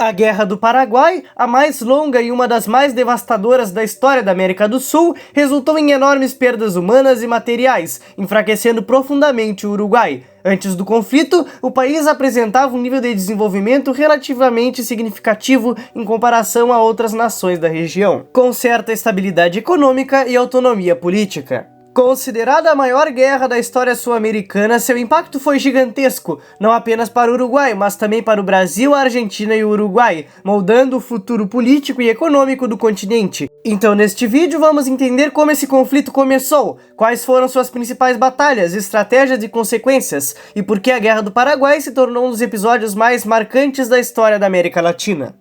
A Guerra do Paraguai, a mais longa e uma das mais devastadoras da história da América do Sul, resultou em enormes perdas humanas e materiais, enfraquecendo profundamente o Uruguai. Antes do conflito, o país apresentava um nível de desenvolvimento relativamente significativo em comparação a outras nações da região, com certa estabilidade econômica e autonomia política. Considerada a maior guerra da história sul-americana, seu impacto foi gigantesco, não apenas para o Uruguai, mas também para o Brasil, a Argentina e o Uruguai, moldando o futuro político e econômico do continente. Então, neste vídeo, vamos entender como esse conflito começou, quais foram suas principais batalhas, estratégias e consequências, e por que a Guerra do Paraguai se tornou um dos episódios mais marcantes da história da América Latina.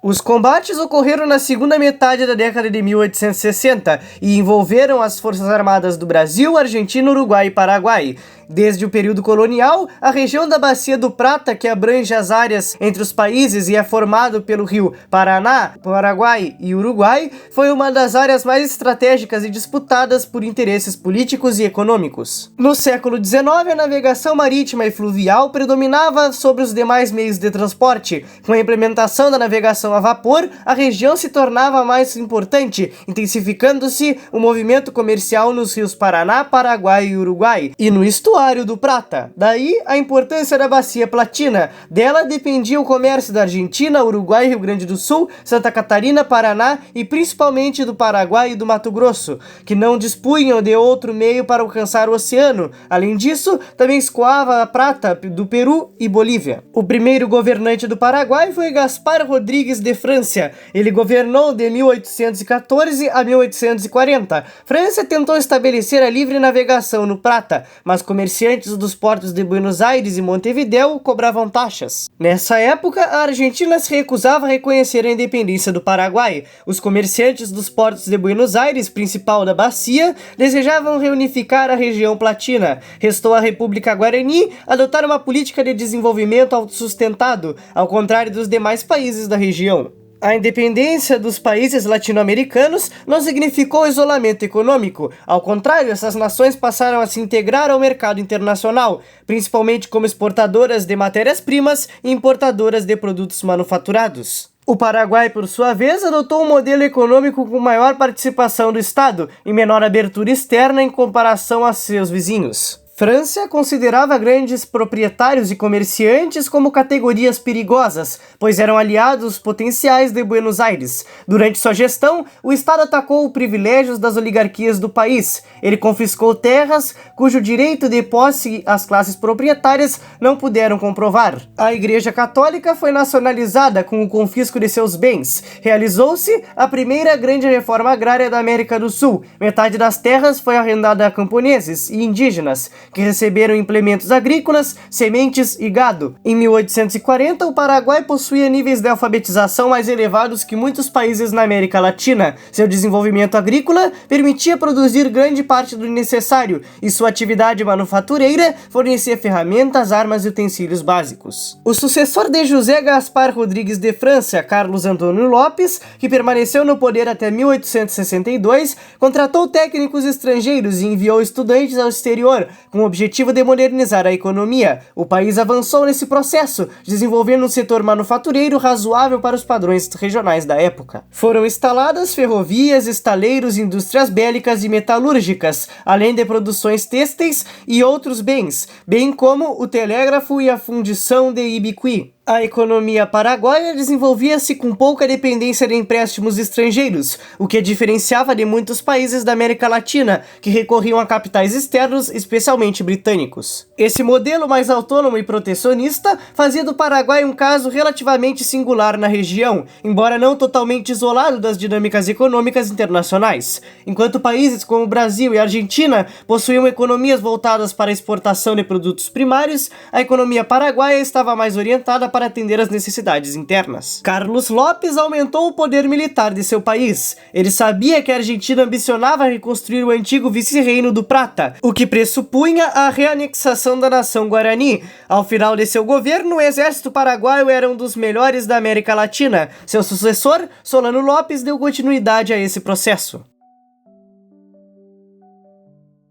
Os combates ocorreram na segunda metade da década de 1860 e envolveram as Forças Armadas do Brasil, Argentina, Uruguai e Paraguai. Desde o período colonial, a região da Bacia do Prata, que abrange as áreas entre os países e é formado pelo rio Paraná, Paraguai e Uruguai, foi uma das áreas mais estratégicas e disputadas por interesses políticos e econômicos. No século XIX, a navegação marítima e fluvial predominava sobre os demais meios de transporte. Com a implementação da navegação a vapor, a região se tornava mais importante, intensificando-se o movimento comercial nos rios Paraná, Paraguai e Uruguai, e no estuário do Prata. Daí a importância da Bacia Platina. Dela dependia o comércio da Argentina, Uruguai, Rio Grande do Sul, Santa Catarina, Paraná e principalmente do Paraguai e do Mato Grosso, que não dispunham de outro meio para alcançar o oceano. Além disso, também escoava a prata do Peru e Bolívia. O primeiro governante do Paraguai foi Gaspar Rodrigues de Francia. Ele governou de 1814 a 1840. França tentou estabelecer a livre navegação no Prata, mas comerciantes dos portos de Buenos Aires e Montevidéu cobravam taxas. Nessa época, a Argentina se recusava a reconhecer a independência do Paraguai. Os comerciantes dos portos de Buenos Aires, principal da bacia, desejavam reunificar a região platina. Restou à República Guarani adotar uma política de desenvolvimento autossustentado, ao contrário dos demais países da região. A independência dos países latino-americanos não significou isolamento econômico. Ao contrário, essas nações passaram a se integrar ao mercado internacional, principalmente como exportadoras de matérias-primas e importadoras de produtos manufaturados. O Paraguai, por sua vez, adotou um modelo econômico com maior participação do Estado e menor abertura externa em comparação a seus vizinhos. França considerava grandes proprietários e comerciantes como categorias perigosas, pois eram aliados potenciais de Buenos Aires. Durante sua gestão, o Estado atacou os privilégios das oligarquias do país. Ele confiscou terras cujo direito de posse as classes proprietárias não puderam comprovar. A Igreja Católica foi nacionalizada com o confisco de seus bens. Realizou-se a primeira grande reforma agrária da América do Sul. Metade das terras foi arrendada a camponeses e indígenas, que receberam implementos agrícolas, sementes e gado. Em 1840, o Paraguai possuía níveis de alfabetização mais elevados que muitos países na América Latina. Seu desenvolvimento agrícola permitia produzir grande parte do necessário, e sua atividade manufatureira fornecia ferramentas, armas e utensílios básicos. O sucessor de José Gaspar Rodrigues de Francia, Carlos Antônio Lopes, que permaneceu no poder até 1862, contratou técnicos estrangeiros e enviou estudantes ao exterior, com o objetivo de modernizar a economia. O país avançou nesse processo, desenvolvendo um setor manufatureiro razoável para os padrões regionais da época. Foram instaladas ferrovias, estaleiros, indústrias bélicas e metalúrgicas, além de produções têxteis e outros bens, bem como o telégrafo e a fundição de Ibiqui. A economia paraguaia desenvolvia-se com pouca dependência de empréstimos estrangeiros, o que a diferenciava de muitos países da América Latina, que recorriam a capitais externos, especialmente britânicos. Esse modelo mais autônomo e protecionista fazia do Paraguai um caso relativamente singular na região, embora não totalmente isolado das dinâmicas econômicas internacionais. Enquanto países como o Brasil e a Argentina possuíam economias voltadas para a exportação de produtos primários, a economia paraguaia estava mais orientada para atender às necessidades internas. Carlos Lopes aumentou o poder militar de seu país. Ele sabia que a Argentina ambicionava reconstruir o antigo vice-reino do Prata, o que pressupunha a reanexação da nação Guarani. Ao final de seu governo, o exército paraguaio era um dos melhores da América Latina. Seu sucessor, Solano Lopes, deu continuidade a esse processo.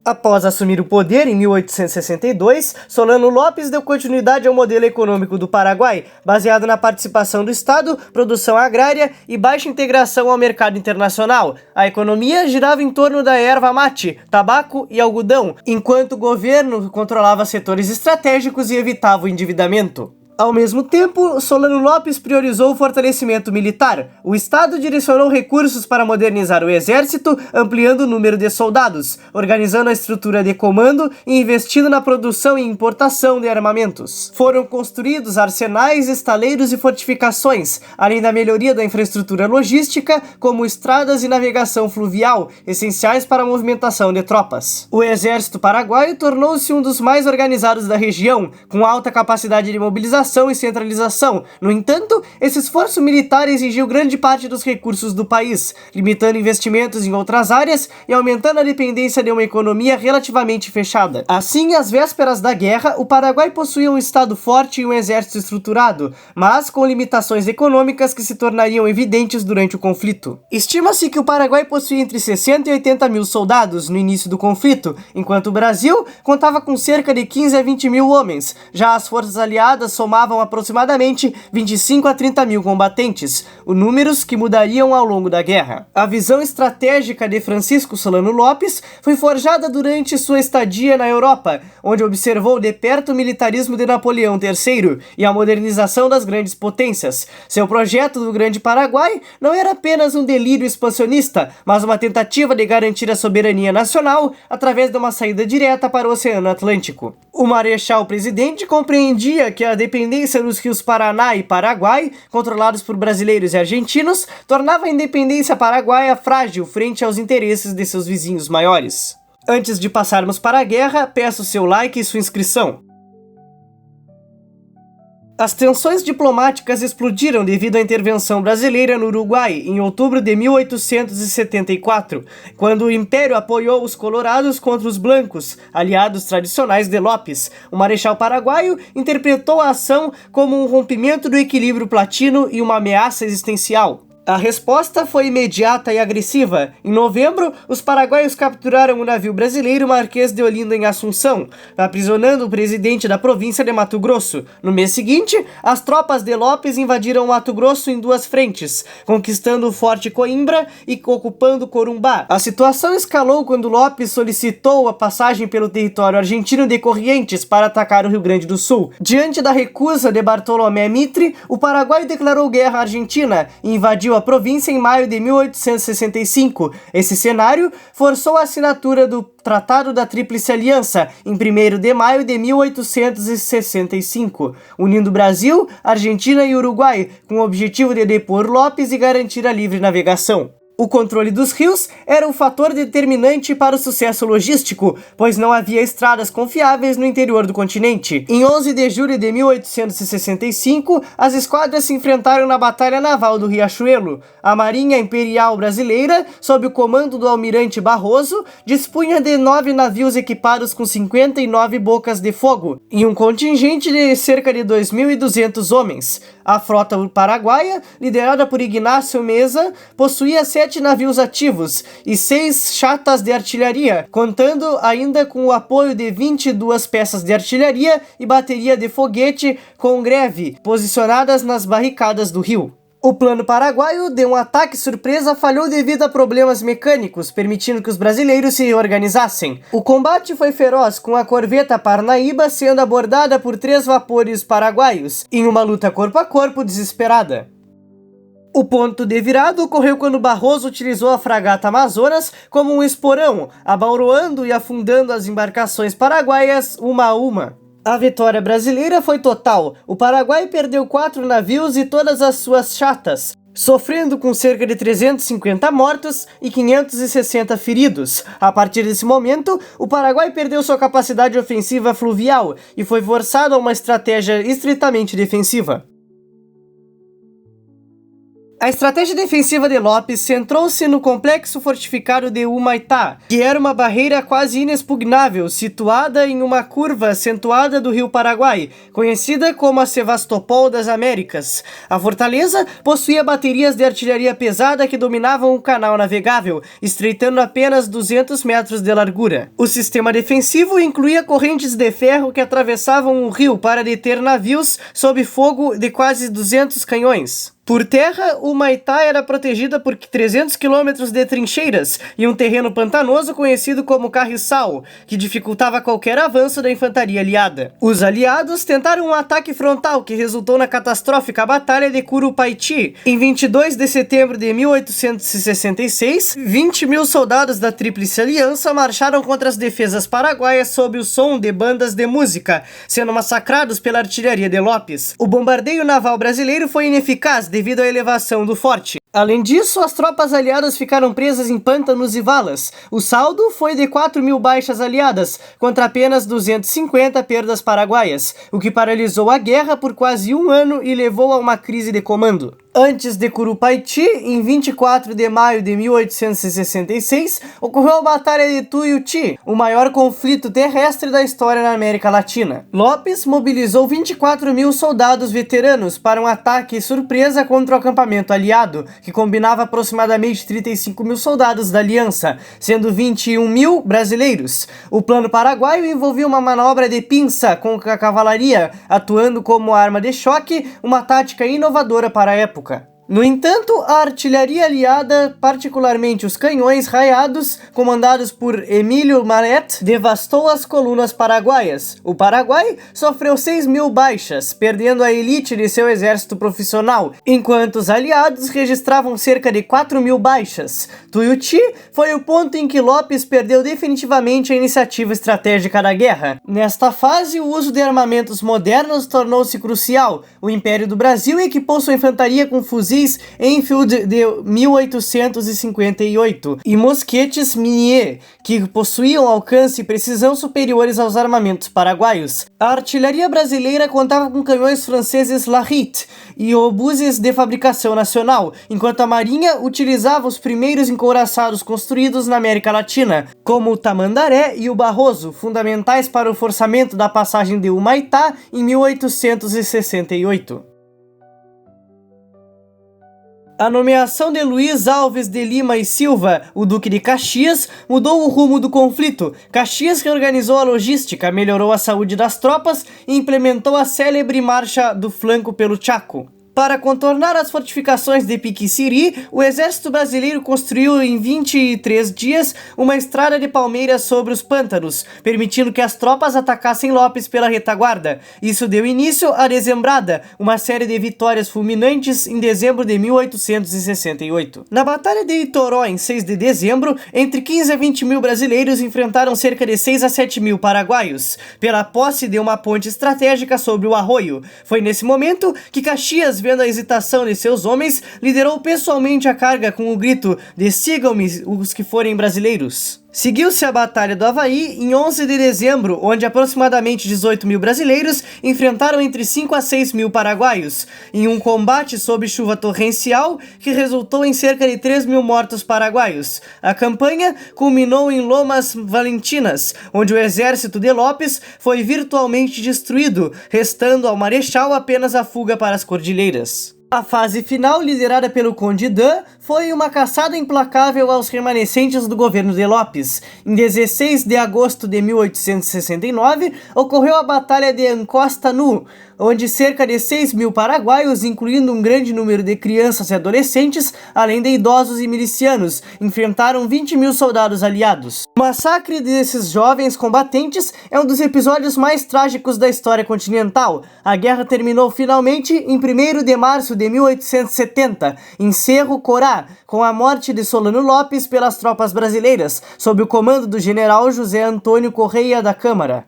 Após assumir o poder em 1862, Solano Lopes deu continuidade ao modelo econômico do Paraguai, baseado na participação do Estado, produção agrária e baixa integração ao mercado internacional. A economia girava em torno da erva mate, tabaco e algodão, enquanto o governo controlava setores estratégicos e evitava o endividamento. Ao mesmo tempo, Solano Lopes priorizou o fortalecimento militar. O Estado direcionou recursos para modernizar o exército, ampliando o número de soldados, organizando a estrutura de comando e investindo na produção e importação de armamentos. Foram construídos arsenais, estaleiros e fortificações, além da melhoria da infraestrutura logística, como estradas e navegação fluvial, essenciais para a movimentação de tropas. O exército paraguaio tornou-se um dos mais organizados da região, com alta capacidade de mobilização e centralização. No entanto, esse esforço militar exigiu grande parte dos recursos do país, limitando investimentos em outras áreas e aumentando a dependência de uma economia relativamente fechada. Assim, às vésperas da guerra, o Paraguai possuía um estado forte e um exército estruturado, mas com limitações econômicas que se tornariam evidentes durante o conflito. Estima-se que o Paraguai possuía entre 60 e 80 mil soldados no início do conflito, enquanto o Brasil contava com cerca de 15 a 20 mil homens. Já as forças aliadas somavam aproximadamente 25 a 30 mil combatentes, números que mudariam ao longo da guerra. A visão estratégica de Francisco Solano Lopes foi forjada durante sua estadia na Europa, onde observou de perto o militarismo de Napoleão III e a modernização das grandes potências. Seu projeto do Grande Paraguai não era apenas um delírio expansionista, mas uma tentativa de garantir a soberania nacional através de uma saída direta para o Oceano Atlântico. O Marechal Presidente compreendia que a dependência dos rios Paraná e Paraguai, controlados por brasileiros e argentinos, tornava a independência paraguaia frágil frente aos interesses de seus vizinhos maiores. Antes de passarmos para a guerra, peço seu like e sua inscrição. As tensões diplomáticas explodiram devido à intervenção brasileira no Uruguai em outubro de 1874, quando o Império apoiou os colorados contra os blancos, aliados tradicionais de Lopes. O Marechal Paraguaio interpretou a ação como um rompimento do equilíbrio platino e uma ameaça existencial. A resposta foi imediata e agressiva. Em novembro, os paraguaios capturaram o navio brasileiro Marquês de Olinda em Assunção, aprisionando o presidente da província de Mato Grosso. No mês seguinte, as tropas de Lopes invadiram Mato Grosso em duas frentes, conquistando o Forte Coimbra e ocupando Corumbá. A situação escalou quando Lopes solicitou a passagem pelo território argentino de Corrientes para atacar o Rio Grande do Sul. Diante da recusa de Bartolomé Mitre, o Paraguai declarou guerra à Argentina e invadiu a província em maio de 1865. Esse cenário forçou a assinatura do Tratado da Tríplice Aliança em 1º de maio de 1865, unindo Brasil, Argentina e Uruguai, com o objetivo de depor Lopes e garantir a livre navegação. O controle dos rios era um fator determinante para o sucesso logístico, pois não havia estradas confiáveis no interior do continente. Em 11 de julho de 1865, as esquadras se enfrentaram na Batalha Naval do Riachuelo. A Marinha Imperial Brasileira, sob o comando do almirante Barroso, dispunha de 9 navios equipados com 59 bocas de fogo e um contingente de cerca de 2.200 homens. A frota paraguaia, liderada por Ignacio Meza, possuía 7 navios ativos e 6 chatas de artilharia, contando ainda com o apoio de 22 peças de artilharia e bateria de foguete com greve, posicionadas nas barricadas do rio. O plano paraguaio de um ataque surpresa falhou devido a problemas mecânicos, permitindo que os brasileiros se reorganizassem. O combate foi feroz, com a corveta Parnaíba sendo abordada por 3 vapores paraguaios, em uma luta corpo a corpo desesperada. O ponto de virada ocorreu quando Barroso utilizou a fragata Amazonas como um esporão, abauroando e afundando as embarcações paraguaias uma a uma. A vitória brasileira foi total. O Paraguai perdeu 4 navios e todas as suas chatas, sofrendo com cerca de 350 mortos e 560 feridos. A partir desse momento, o Paraguai perdeu sua capacidade ofensiva fluvial e foi forçado a uma estratégia estritamente defensiva. A estratégia defensiva de Lopes centrou-se no complexo fortificado de Humaitá, que era uma barreira quase inexpugnável, situada em uma curva acentuada do rio Paraguai, conhecida como a Sevastopol das Américas. A fortaleza possuía baterias de artilharia pesada que dominavam o canal navegável, estreitando apenas 200 metros de largura. O sistema defensivo incluía correntes de ferro que atravessavam o rio para deter navios sob fogo de quase 200 canhões. Por terra, Humaitá era protegida por 300 quilômetros de trincheiras e um terreno pantanoso conhecido como Carriçal, que dificultava qualquer avanço da infantaria aliada. Os aliados tentaram um ataque frontal que resultou na catastrófica Batalha de Curupaiti. Em 22 de setembro de 1866, 20 mil soldados da Tríplice Aliança marcharam contra as defesas paraguaias sob o som de bandas de música, sendo massacrados pela artilharia de Lopes. O bombardeio naval brasileiro foi ineficaz devido à elevação do forte. Além disso, as tropas aliadas ficaram presas em pântanos e valas. O saldo foi de 4 mil baixas aliadas, contra apenas 250 perdas paraguaias, o que paralisou a guerra por quase um ano e levou a uma crise de comando. Antes de Curupaiti, em 24 de maio de 1866, ocorreu a Batalha de Tuiuti, o maior conflito terrestre da história na América Latina. Lopes mobilizou 24 mil soldados veteranos para um ataque surpresa contra o acampamento aliado, que combinava aproximadamente 35 mil soldados da Aliança, sendo 21 mil brasileiros. O plano paraguaio envolvia uma manobra de pinça com a cavalaria, atuando como arma de choque, uma tática inovadora para a época. No entanto, a artilharia aliada, particularmente os canhões raiados, comandados por Emílio Maret, devastou as colunas paraguaias. O Paraguai sofreu 6 mil baixas, perdendo a elite de seu exército profissional, enquanto os aliados registravam cerca de 4 mil baixas. Tuiuti foi o ponto em que Lopes perdeu definitivamente a iniciativa estratégica da guerra. Nesta fase, o uso de armamentos modernos tornou-se crucial. O Império do Brasil equipou sua infantaria com fuzis Enfield de 1858 e mosquetes Minié, que possuíam alcance e precisão superiores aos armamentos paraguaios. A artilharia brasileira contava com canhões franceses Larrit e obuses de fabricação nacional, enquanto a marinha utilizava os primeiros encouraçados construídos na América Latina, como o Tamandaré e o Barroso, fundamentais para o forçamento da passagem de Humaitá em 1868. A nomeação de Luiz Alves de Lima e Silva, o Duque de Caxias, mudou o rumo do conflito. Caxias reorganizou a logística, melhorou a saúde das tropas e implementou a célebre Marcha do Flanco pelo Chaco. Para contornar as fortificações de Piquiciri, o exército brasileiro construiu em 23 dias uma estrada de palmeiras sobre os pântanos, permitindo que as tropas atacassem Lopes pela retaguarda. Isso deu início à Dezembrada, uma série de vitórias fulminantes em dezembro de 1868. Na Batalha de Itoró, em 6 de dezembro, entre 15 a 20 mil brasileiros enfrentaram cerca de 6 a 7 mil paraguaios, pela posse de uma ponte estratégica sobre o arroio. Foi nesse momento que Caxias, vendo a hesitação de seus homens, liderou pessoalmente a carga com o grito de "Sigam-me os que forem brasileiros". Seguiu-se a Batalha do Havaí em 11 de dezembro, onde aproximadamente 18 mil brasileiros enfrentaram entre 5 a 6 mil paraguaios, em um combate sob chuva torrencial que resultou em cerca de 3 mil mortos paraguaios. A campanha culminou em Lomas Valentinas, onde o exército de Lopes foi virtualmente destruído, restando ao Marechal apenas a fuga para as cordilheiras. A fase final, liderada pelo Conde Dan, foi uma caçada implacável aos remanescentes do governo de Lopes. Em 16 de agosto de 1869, ocorreu a Batalha de Ancosta Nu, onde cerca de 6 mil paraguaios, incluindo um grande número de crianças e adolescentes, além de idosos e milicianos, enfrentaram 20 mil soldados aliados. O massacre desses jovens combatentes é um dos episódios mais trágicos da história continental. A guerra terminou finalmente em 1º de março de 1870, em Cerro Corá, com a morte de Solano Lopes pelas tropas brasileiras, sob o comando do general José Antônio Correia da Câmara.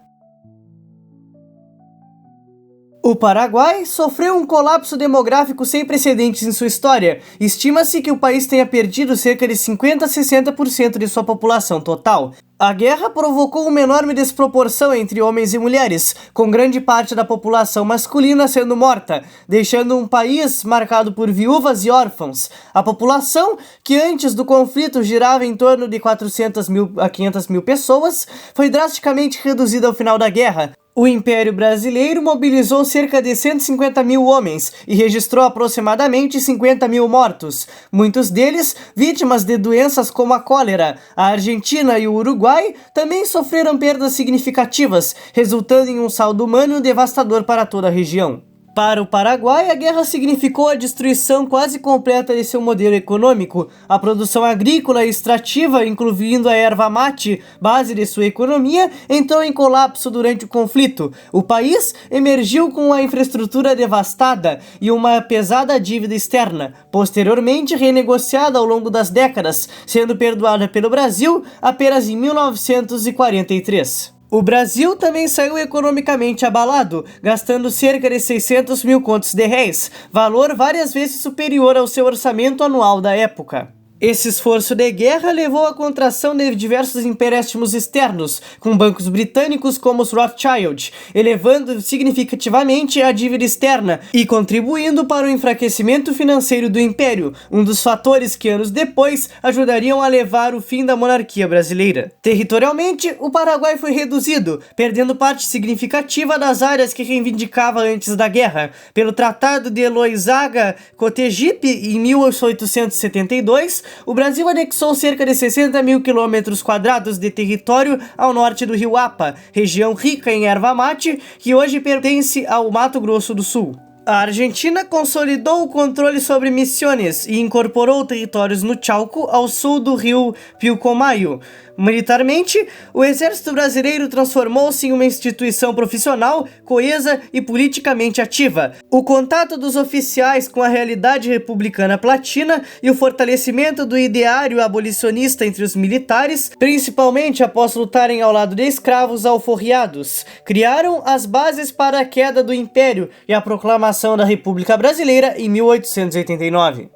O Paraguai sofreu um colapso demográfico sem precedentes em sua história. Estima-se que o país tenha perdido cerca de 50 a 60% de sua população total. A guerra provocou uma enorme desproporção entre homens e mulheres, com grande parte da população masculina sendo morta, deixando um país marcado por viúvas e órfãos. A população, que antes do conflito girava em torno de 400 mil a 500 mil pessoas, foi drasticamente reduzida ao final da guerra. O Império Brasileiro mobilizou cerca de 150 mil homens e registrou aproximadamente 50 mil mortos, muitos deles vítimas de doenças como a cólera. A Argentina e o Uruguai também sofreram perdas significativas, resultando em um saldo humano devastador para toda a região. Para o Paraguai, a guerra significou a destruição quase completa de seu modelo econômico. A produção agrícola e extrativa, incluindo a erva mate, base de sua economia, entrou em colapso durante o conflito. O país emergiu com a infraestrutura devastada e uma pesada dívida externa, posteriormente renegociada ao longo das décadas, sendo perdoada pelo Brasil apenas em 1943. O Brasil também saiu economicamente abalado, gastando cerca de 600 mil contos de réis, valor várias vezes superior ao seu orçamento anual da época. Esse esforço de guerra levou à contração de diversos empréstimos externos, com bancos britânicos como os Rothschild, elevando significativamente a dívida externa e contribuindo para o enfraquecimento financeiro do Império, um dos fatores que anos depois ajudariam a levar o fim da monarquia brasileira. Territorialmente, o Paraguai foi reduzido, perdendo parte significativa das áreas que reivindicava antes da guerra. Pelo Tratado de Loisaga-Cotegipe, em 1872, o Brasil anexou cerca de 60 mil quilômetros quadrados de território ao norte do Rio Apa, região rica em erva mate, que hoje pertence ao Mato Grosso do Sul. A Argentina consolidou o controle sobre Misiones e incorporou territórios no Chauco, ao sul do rio Pilcomayo. Militarmente, o exército brasileiro transformou-se em uma instituição profissional, coesa e politicamente ativa. O contato dos oficiais com a realidade republicana platina e o fortalecimento do ideário abolicionista entre os militares, principalmente após lutarem ao lado de escravos alforriados, criaram as bases para a queda do Império e a proclamação da República Brasileira em 1889.